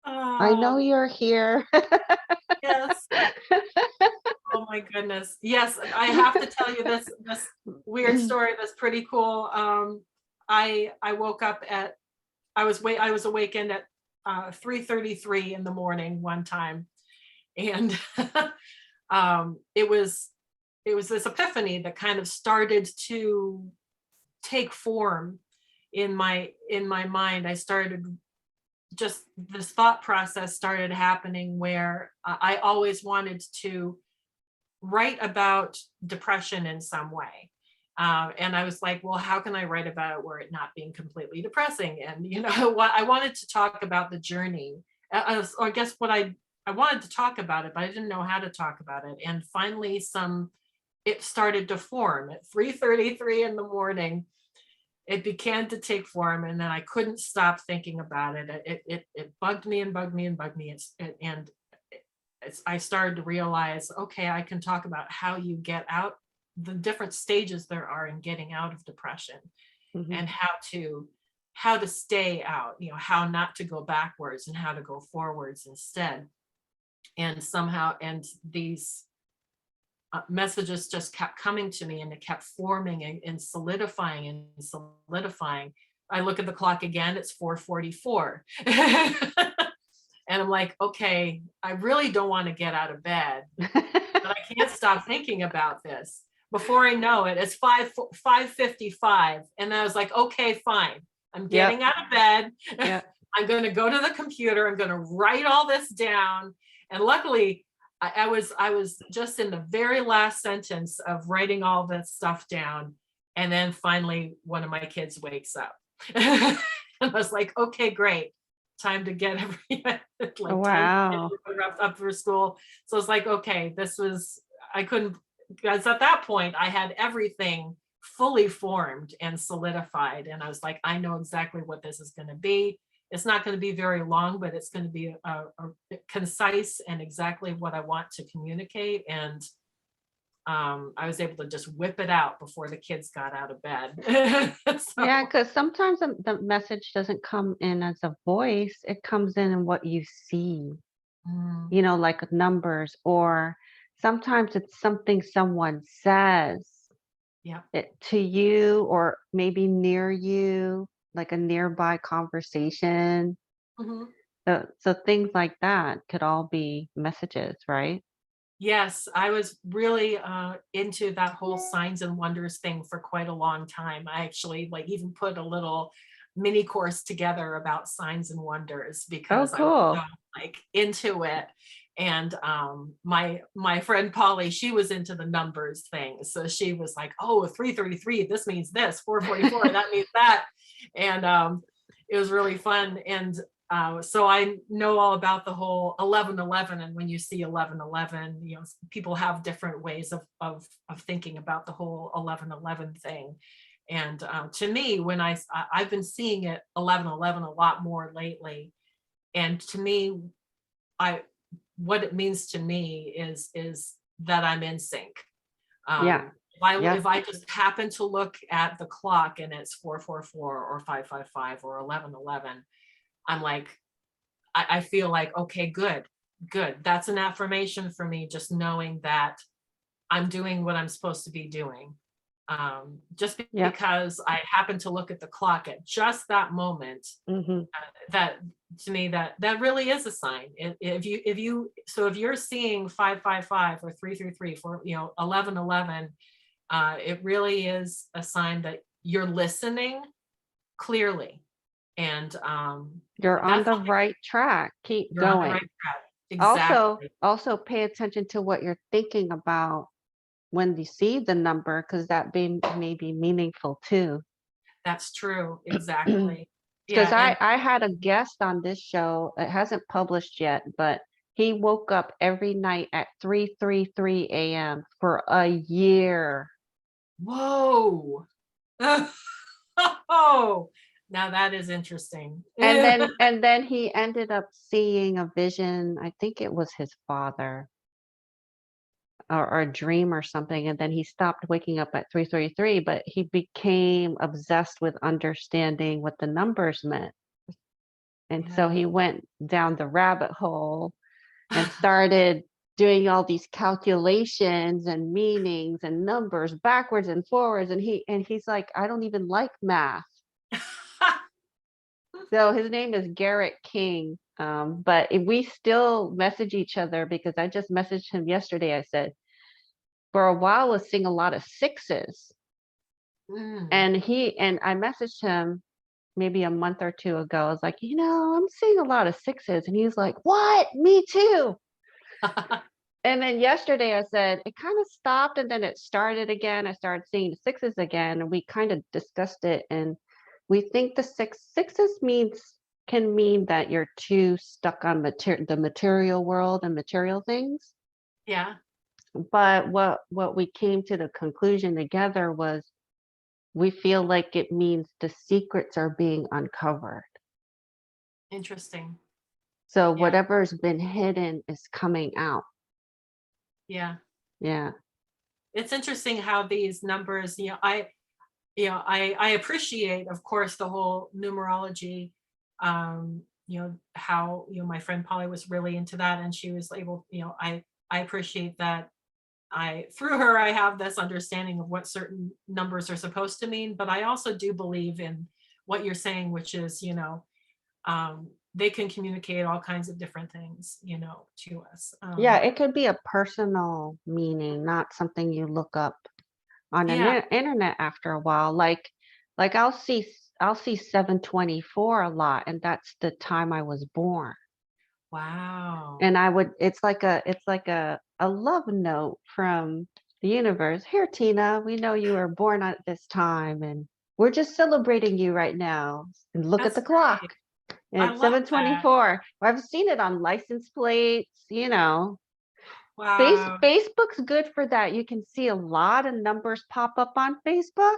Speaker 1: I know
Speaker 2: Oh,
Speaker 1: you're here.
Speaker 2: yes. Oh my goodness. Yes, I have to tell you this weird story that's pretty cool. I woke up at I was awakened at 3:33 in the morning one time, and it was this epiphany that kind of started to take form in my mind. I started just this thought process started happening where I always wanted to write about depression in some way. And I was like, well, how can I write about it where it not being completely depressing? And what I wanted to talk about the journey, or I guess what I wanted to talk about it, but I didn't know how to talk about it. And finally, it started to form at 3:33 in the morning. It began to take form, and then I couldn't stop thinking about it. It bugged me and bugged me and bugged me. I started to realize, okay, I can talk about how you get out, the different stages there are in getting out of depression,
Speaker 1: Mhm.
Speaker 2: and how to stay out, how not to go backwards and how to go forwards instead. And somehow, and these messages just kept coming to me, and it kept forming and solidifying and solidifying. I look at the clock again, it's 4:44. And I'm like, okay, I really don't want to get out of bed, but I can't stop thinking about this. Before I know it, it's 5:55. And I was like, okay, fine. I'm
Speaker 1: Yep.
Speaker 2: getting out of bed.
Speaker 1: Yep.
Speaker 2: I'm going to go to the computer. I'm going to write all this down. And luckily, I was just in the very last sentence of writing all this stuff down. And then finally, one of my kids wakes up. And I was like, okay, great. Time to get like time to get
Speaker 1: Wow.
Speaker 2: everyone up for school. So it's like, okay, I couldn't, because at that point I had everything fully formed and solidified. And I was like, I know exactly what this is going to be. It's not going to be very long, but it's going to be concise and exactly what I want to communicate. And I was able to just whip it out before the kids got out of bed.
Speaker 1: Yeah,
Speaker 2: So,
Speaker 1: because sometimes the message doesn't come in as a voice, it comes in what you see,
Speaker 2: mm,
Speaker 1: like numbers, or sometimes it's something someone says
Speaker 2: yeah.
Speaker 1: to you, or maybe near you, like a nearby conversation.
Speaker 2: Mhm.
Speaker 1: So things like that could all be messages, right?
Speaker 2: Yes, I was really into that whole signs and wonders thing for quite a long time. I actually like even put a little mini course together about signs and wonders
Speaker 1: Oh,
Speaker 2: because I was so
Speaker 1: cool.
Speaker 2: like into it. And my friend Polly, she was into the numbers thing. So she was like, oh, 3:33, this means this, 4:44, that means that. And it was really fun. And so I know all about the whole 11:11, and when you see 11:11, people have different ways of thinking about the whole 11:11 thing. And to me, I've been seeing it 11:11 a lot more lately, and to me, I what it means to me is that I'm in sync.
Speaker 1: Yeah.
Speaker 2: If
Speaker 1: Yep.
Speaker 2: I just happen to look at the clock and it's 4:44 or 5:55 or 11:11, I'm like, I feel like, okay, good, good. That's an affirmation for me, just knowing that I'm doing what I'm supposed to be doing. Just
Speaker 1: Yep.
Speaker 2: because I happen to look at the clock at just that moment,
Speaker 1: Hmm.
Speaker 2: that to me, that really is a sign. If you're seeing 555 or 333 for 1111, it really is a sign that you're listening clearly, and
Speaker 1: You're on
Speaker 2: that's
Speaker 1: the
Speaker 2: all.
Speaker 1: right track. Keep
Speaker 2: You're on the right
Speaker 1: going.
Speaker 2: track.
Speaker 1: Also,
Speaker 2: Exactly.
Speaker 1: also pay attention to what you're thinking about when you see the number, because that may be meaningful too.
Speaker 2: That's true. Exactly. Yeah.
Speaker 1: Because I had a guest on this show. It hasn't published yet, but he woke up every night at 3:33 a.m. for a year.
Speaker 2: Whoa. Oh, now that is interesting.
Speaker 1: And then he ended up seeing a vision. I think it was his father, or a dream or something. And then he stopped waking up at 3:33, but he became obsessed with understanding what the numbers meant. And so
Speaker 2: Yeah.
Speaker 1: he went down the rabbit hole and started doing all these calculations and meanings and numbers backwards and forwards. And he's like, I don't even like math. So his name is Garrett King. But we still message each other, because I just messaged him yesterday. I said, for a while, I was seeing a lot of sixes.
Speaker 2: Mm.
Speaker 1: And I messaged him maybe a month or two ago. I was like, I'm seeing a lot of sixes. And he's like, what? Me too. And then yesterday I said it kind of stopped and then it started again. I started seeing the sixes again, and we kind of discussed it. And we think the sixes can mean that you're too stuck on the material world and material things.
Speaker 2: Yeah.
Speaker 1: But what we came to the conclusion together was, we feel like it means the secrets are being uncovered.
Speaker 2: Interesting.
Speaker 1: So
Speaker 2: Yeah.
Speaker 1: whatever's been hidden is coming out.
Speaker 2: Yeah.
Speaker 1: Yeah.
Speaker 2: It's interesting how these numbers, I appreciate, of course, the whole numerology. How, my friend Polly was really into that, and she was able, I appreciate that. Through her, I have this understanding of what certain numbers are supposed to mean, but I also do believe in what you're saying, which is, they can communicate all kinds of different things, to us.
Speaker 1: Yeah, it could be a personal meaning, not something you look up on an
Speaker 2: Yeah.
Speaker 1: internet after a while. Like I'll see 724 a lot, and that's the time I was born.
Speaker 2: Wow.
Speaker 1: And it's like a love note from the universe. Here, Tina, we know you were born at this time, and we're just celebrating you right now. And look at
Speaker 2: That's
Speaker 1: the clock.
Speaker 2: great.
Speaker 1: And
Speaker 2: I
Speaker 1: it's
Speaker 2: love that.
Speaker 1: 724. I've seen it on license plates.
Speaker 2: Wow.
Speaker 1: Facebook's good for that. You can see a lot of numbers pop up on Facebook,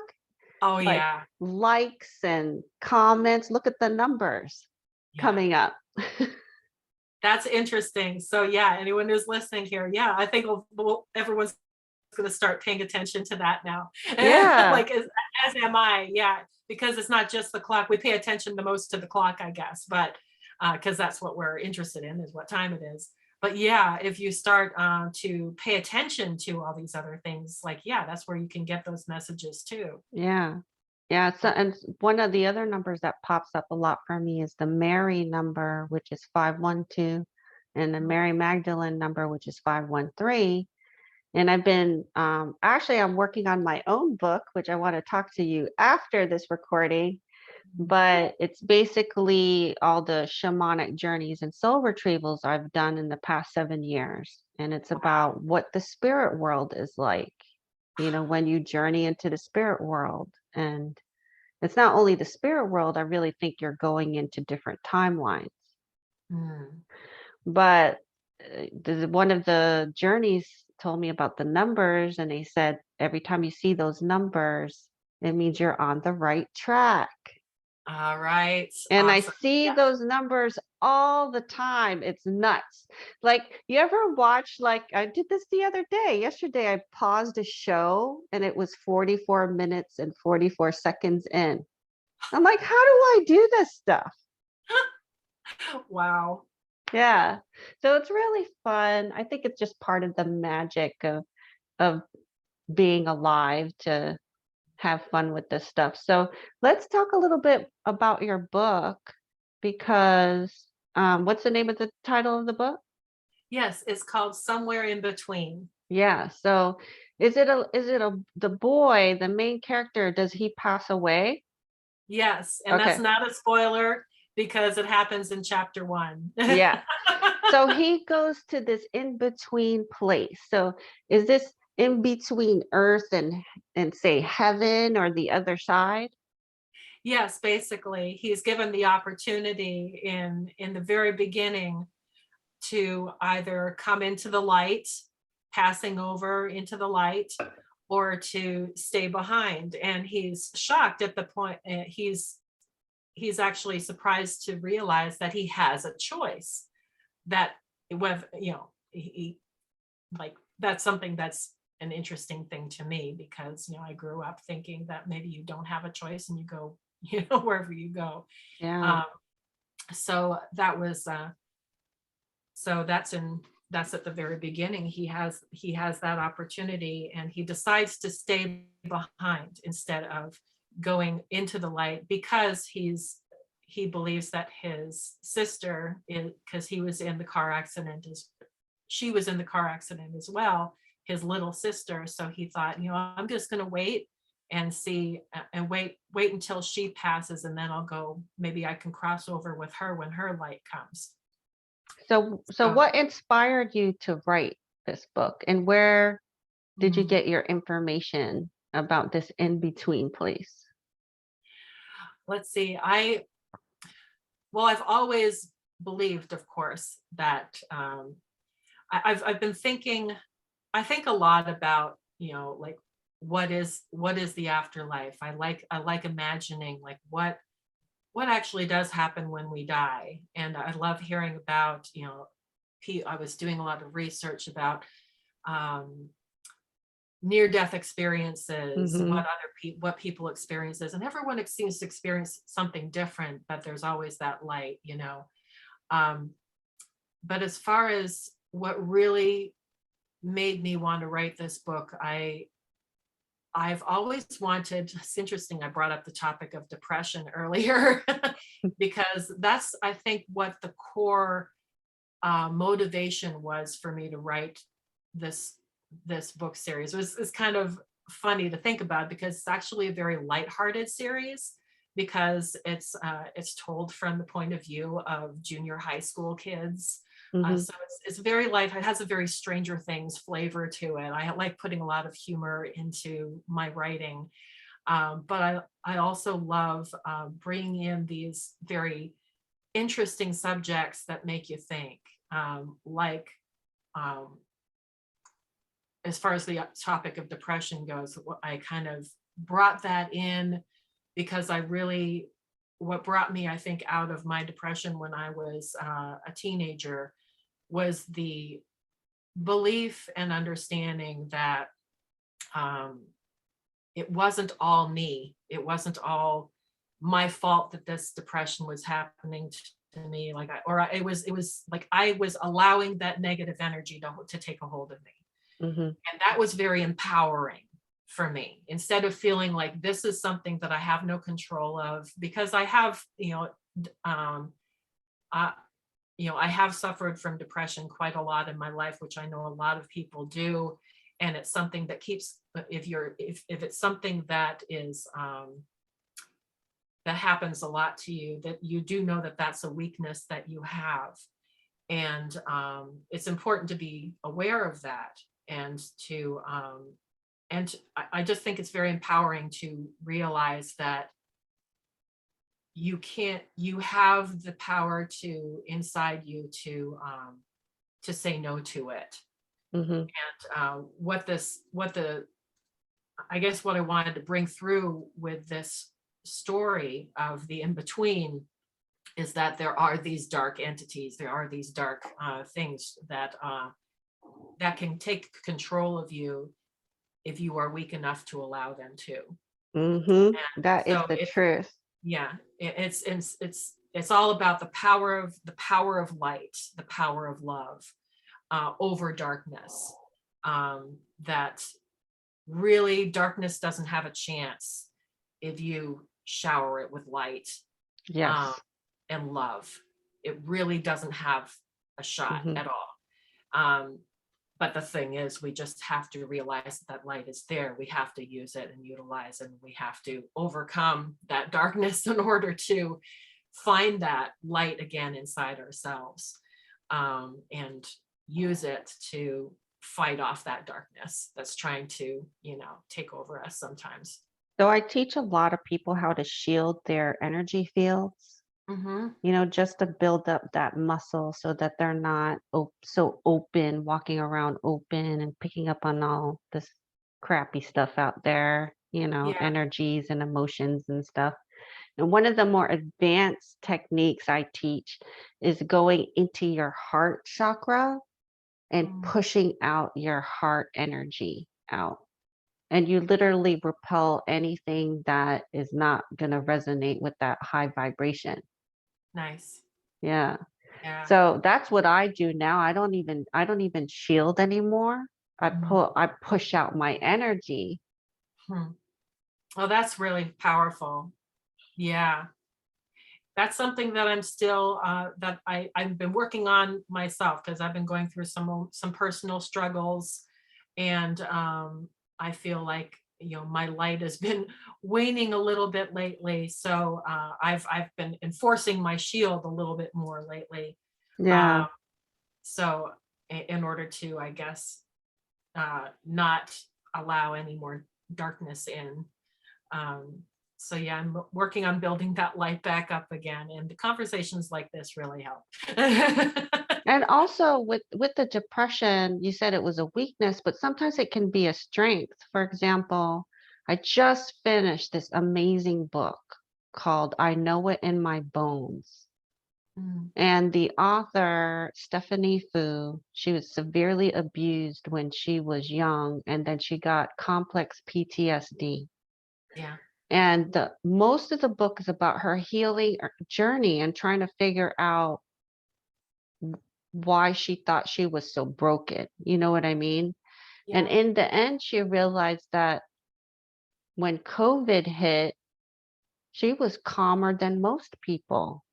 Speaker 2: Oh,
Speaker 1: like
Speaker 2: yeah.
Speaker 1: likes and comments. Look at the numbers
Speaker 2: Yeah.
Speaker 1: coming up.
Speaker 2: That's interesting. So yeah, anyone who's listening here, yeah, I think everyone's going to start paying attention to that now.
Speaker 1: Yeah.
Speaker 2: Like as am I. Yeah, because it's not just the clock. We pay attention the most to the clock, I guess, but because that's what we're interested in, is what time it is. But yeah, if you start to pay attention to all these other things, like, yeah, that's where you can get those messages too.
Speaker 1: Yeah. Yeah. So,
Speaker 2: Wow.
Speaker 1: and one of the other numbers that pops up a lot for me is the Mary number, which is 512, and the Mary Magdalene number, which is 513. And I've been, actually, I'm working on my own book, which I want to talk to you after this recording. But it's basically all the shamanic journeys and soul retrievals I've done in the past 7 years. And it's
Speaker 2: Wow.
Speaker 1: about what the spirit world is like, when you journey into the spirit world. And it's not only the spirit world, I really think you're going into different timelines.
Speaker 2: Mm.
Speaker 1: But one of the journeys told me about the numbers, and they said every time you see those numbers, it means you're on the right track.
Speaker 2: All right.
Speaker 1: And I
Speaker 2: Awesome.
Speaker 1: see
Speaker 2: Yeah.
Speaker 1: those numbers all the time. It's nuts. Like, you ever watch, like, I did this the other day. Yesterday, I paused a show and it was 44 minutes and 44 seconds in. I'm like, how do I do this stuff?
Speaker 2: Wow.
Speaker 1: Yeah. So it's really fun. I think it's just part of the magic of being alive to have fun with this stuff. So let's talk a little bit about your book because what's the name of the title of the book?
Speaker 2: Yes, it's called Somewhere in Between.
Speaker 1: Yeah. So is it a the boy, the main character, does he pass away?
Speaker 2: Yes, and that's
Speaker 1: Okay.
Speaker 2: not a spoiler because it happens in chapter 1.
Speaker 1: Yeah. So he goes to this in between place. So is this in between earth and say heaven or the other side?
Speaker 2: Yes, basically, he's given the opportunity in the very beginning to either come into the light, passing over into the light, or to stay behind. And he's shocked at the point, he's actually surprised to realize that he has a choice. That whether, he like that's something that's an interesting thing to me because I grew up thinking that maybe you don't have a choice and you go, wherever you go.
Speaker 1: Yeah.
Speaker 2: Um, so that was so that's at the very beginning. He has that opportunity and he decides to stay behind instead of going into the light because he believes that his sister is, because he was in the car accident as she was in the car accident as well, his little sister. So he thought, I'm just going to wait and see and wait until she passes and then I'll go, maybe I can cross over with her when her light comes.
Speaker 1: So
Speaker 2: So
Speaker 1: what inspired you to write this book and where did you
Speaker 2: mm,
Speaker 1: get your information about this in between place?
Speaker 2: let's see. I've always believed, of course, that I've been thinking. I think a lot about like what is the afterlife. I like imagining like what actually does happen when we die, and I love hearing about I was doing a lot of research about um, near death experiences,
Speaker 1: Hmm.
Speaker 2: what people experiences, and everyone seems to experience something different, but there's always that light. um, but as far as what really made me want to write this book, I've always wanted, it's interesting I brought up the topic of depression earlier because that's, I think, what the core motivation was for me to write this this book series. It's kind of funny to think about because it's actually a very lighthearted series because it's told from the point of view of junior high school kids.
Speaker 1: Hmm.
Speaker 2: So it's very light. It has a very Stranger Things flavor to it. I like putting a lot of humor into my writing, but I also love bringing in these very interesting subjects that make you think, like um, as far as the topic of depression goes, I kind of brought that in because what brought me, I think, out of my depression when I was a teenager was the belief and understanding that um, it wasn't all me. It wasn't all my fault that this depression was happening to me. It was like I was allowing that negative energy to take a hold of me.
Speaker 1: Hmm.
Speaker 2: And that was very empowering for me instead of feeling like this is something that I have no control of because I have, um, I, I have suffered from depression quite a lot in my life, which I know a lot of people do. And it's something that keeps, if it's something that is, that happens a lot to you, that you do know that that's a weakness that you have. And it's important to be aware of that and to I just think it's very empowering to realize that you have the power to inside you to say no to it.
Speaker 1: Hmm.
Speaker 2: And what the I guess what I wanted to bring through with this story of the in between is that there are these dark entities, there are these dark things that can take control of you if you are weak enough to allow them to.
Speaker 1: Hmm.
Speaker 2: And
Speaker 1: That is
Speaker 2: so
Speaker 1: the truth.
Speaker 2: yeah, it's all about the power of light, the power of love over darkness. that really darkness doesn't have a chance if you shower it with light, um,
Speaker 1: Yes.
Speaker 2: and love. It really doesn't have a shot
Speaker 1: Hmm.
Speaker 2: at all. Um, but the thing is, we just have to realize that light is there. We have to use it and utilize it, and we have to overcome that darkness in order to find that light again inside ourselves, and use it to fight off that darkness that's trying to, take over us sometimes.
Speaker 1: So I teach a lot of people how to shield their energy fields,
Speaker 2: Hmm.
Speaker 1: just to build up that muscle so that they're not so open, walking around open and picking up on all this crappy stuff out there,
Speaker 2: Yeah.
Speaker 1: energies and emotions and stuff. And one of the more advanced techniques I teach is going into your heart chakra and
Speaker 2: Mm,
Speaker 1: pushing out your heart energy out. And you literally repel anything that is not going to resonate with that high vibration.
Speaker 2: nice.
Speaker 1: Yeah.
Speaker 2: Yeah.
Speaker 1: So that's what I do now. I don't even shield anymore.
Speaker 2: Mhm.
Speaker 1: I push out my energy.
Speaker 2: Hmm. Oh, that's really powerful. Yeah. That's something that I'm still that I've been working on myself, because I've been going through some personal struggles, and I feel like, my light has been waning a little bit lately. So I've been enforcing my shield a little bit more lately.
Speaker 1: Yeah.
Speaker 2: Uh, so in order to, I guess, not allow any more darkness in. Um, so yeah, I'm working on building that light back up again, and the conversations like this really help.
Speaker 1: And also with the depression, you said it was a weakness, but sometimes it can be a strength. For example, I just finished this amazing book called I Know It in My Bones.
Speaker 2: Mm,
Speaker 1: And the author, Stephanie Fu, she was severely abused when she was young, and then she got complex PTSD.
Speaker 2: yeah.
Speaker 1: And most of the book is about her healing journey and trying to figure out why she thought she was so broken. You know what I mean? And
Speaker 2: Yeah.
Speaker 1: in the end, she realized that when COVID hit, she was calmer than most people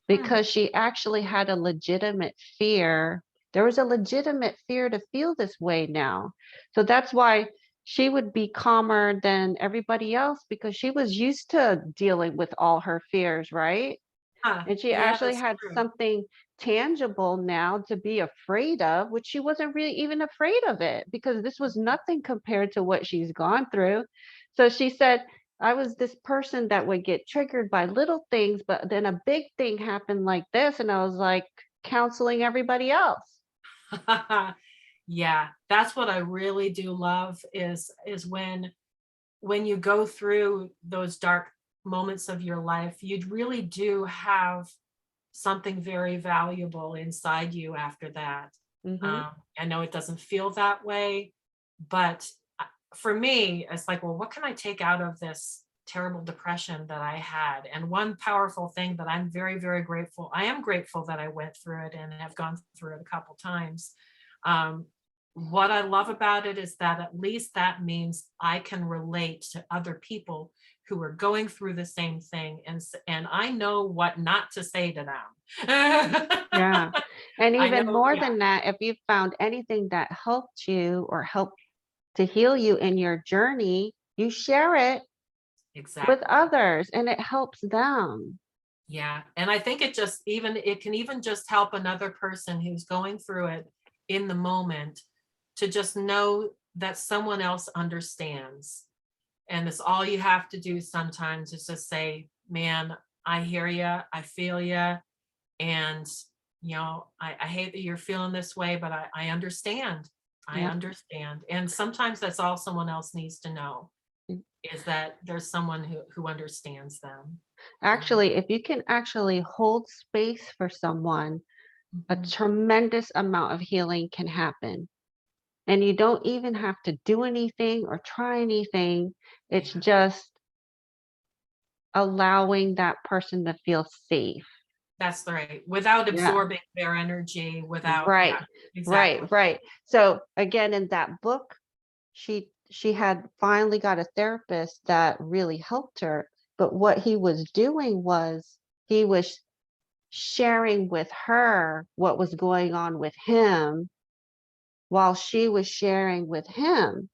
Speaker 2: Hmm.
Speaker 1: because she actually had a legitimate fear. There was a legitimate fear to feel this way now. So that's why she would be calmer than everybody else because she was used to dealing with all her fears, right?
Speaker 2: Huh.
Speaker 1: And she
Speaker 2: Yeah,
Speaker 1: actually
Speaker 2: that's
Speaker 1: had
Speaker 2: true.
Speaker 1: something tangible now to be afraid of, which she wasn't really even afraid of it because this was nothing compared to what she's gone through. So she said, I was this person that would get triggered by little things, but then a big thing happened like this. And I was like counseling everybody else.
Speaker 2: Yeah, that's what I really do love, is when you go through those dark moments of your life, you really do have something very valuable inside you after that.
Speaker 1: Hmm.
Speaker 2: I know it doesn't feel that way, but for me, it's like, well, what can I take out of this terrible depression that I had? And one powerful thing that I'm very, very grateful, I am grateful that I went through it and have gone through it a couple times. Um, what I love about it is that at least that means I can relate to other people who are going through the same thing, and I know what not to say to them.
Speaker 1: Yeah. And
Speaker 2: I
Speaker 1: even
Speaker 2: know,
Speaker 1: more
Speaker 2: yeah,
Speaker 1: than that, if you found anything that helped you or helped to heal you in your journey, you share it with
Speaker 2: exactly.
Speaker 1: others and it helps them.
Speaker 2: Yeah, and I think it can even just help another person who's going through it in the moment, to just know that someone else understands. And it's all you have to do sometimes, is just say, "Man, I hear you, I feel you, and I hate that you're feeling this way, but I understand. I
Speaker 1: Yep.
Speaker 2: understand." And sometimes that's all someone else needs to know,
Speaker 1: Mm.
Speaker 2: is that there's someone who understands them. Yeah.
Speaker 1: Actually, if you can actually hold space for someone, a
Speaker 2: Mhm.
Speaker 1: tremendous amount of healing can happen. And you don't even have to do anything or try anything. It's
Speaker 2: Yeah.
Speaker 1: just allowing that person to feel safe.
Speaker 2: That's right. Without
Speaker 1: Yeah.
Speaker 2: absorbing their energy, without,
Speaker 1: Right.
Speaker 2: yeah, exactly.
Speaker 1: Right. So again, in that book, she had finally got a therapist that really helped her. But what he was doing was he was sharing with her what was going on with him while she was sharing with him.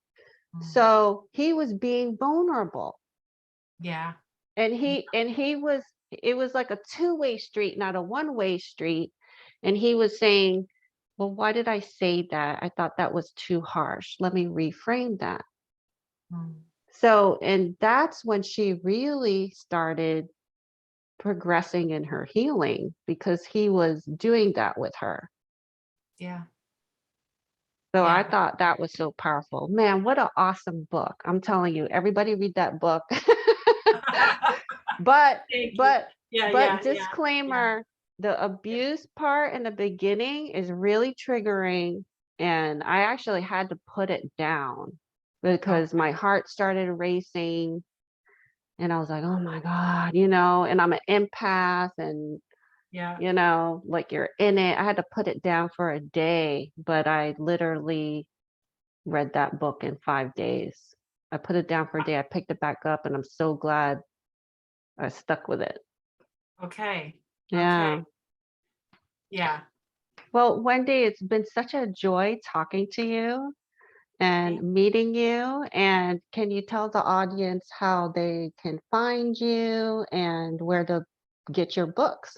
Speaker 2: Mm.
Speaker 1: So he was being vulnerable.
Speaker 2: Yeah.
Speaker 1: And
Speaker 2: Yeah.
Speaker 1: he was, it was like a two-way street, not a one-way street. And he was saying, well, why did I say that? I thought that was too harsh. Let me reframe that.
Speaker 2: Mm.
Speaker 1: So, and that's when she really started progressing in her healing because he was doing that with her.
Speaker 2: Yeah.
Speaker 1: So I
Speaker 2: Yeah.
Speaker 1: thought that was so powerful. Man, what an awesome book. I'm telling you, everybody read that book. But
Speaker 2: Thank you.
Speaker 1: but
Speaker 2: Yeah,
Speaker 1: but
Speaker 2: yeah, yeah, yeah.
Speaker 1: disclaimer, the
Speaker 2: Yeah.
Speaker 1: abuse part in the beginning is really triggering, and I actually had to put it down because
Speaker 2: Okay.
Speaker 1: my heart started racing and I was like, "Oh my God," and I'm an empath and
Speaker 2: Yeah.
Speaker 1: like you're in it. I had to put it down for a day, but I literally read that book in 5 days. I put it down for a day. I picked it back up and I'm so glad I stuck with it.
Speaker 2: Okay. Okay.
Speaker 1: Yeah.
Speaker 2: Yeah.
Speaker 1: Well, Wendy, it's been such a joy talking to you and
Speaker 2: Thank
Speaker 1: meeting you. And can you tell the audience how they can find you and where to get your books?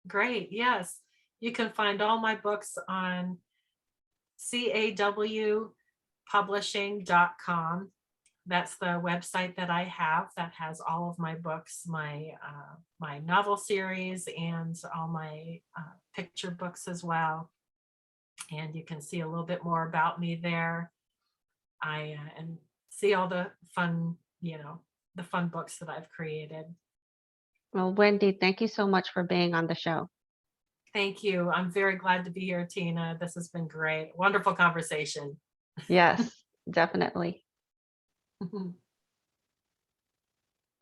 Speaker 2: Great. Yes. You can find all my books on cawpublishing.com. That's the website that I have that has all of my books, my novel series, and all my picture books as well. And you can see a little bit more about me there. I and see all the fun, the fun books that I've created.
Speaker 1: Well, Wendy, thank you so much for being on the show.
Speaker 2: Thank you. I'm very glad to be here, Tina. This has been great. Wonderful conversation.
Speaker 1: Yes, definitely.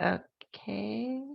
Speaker 1: Okay.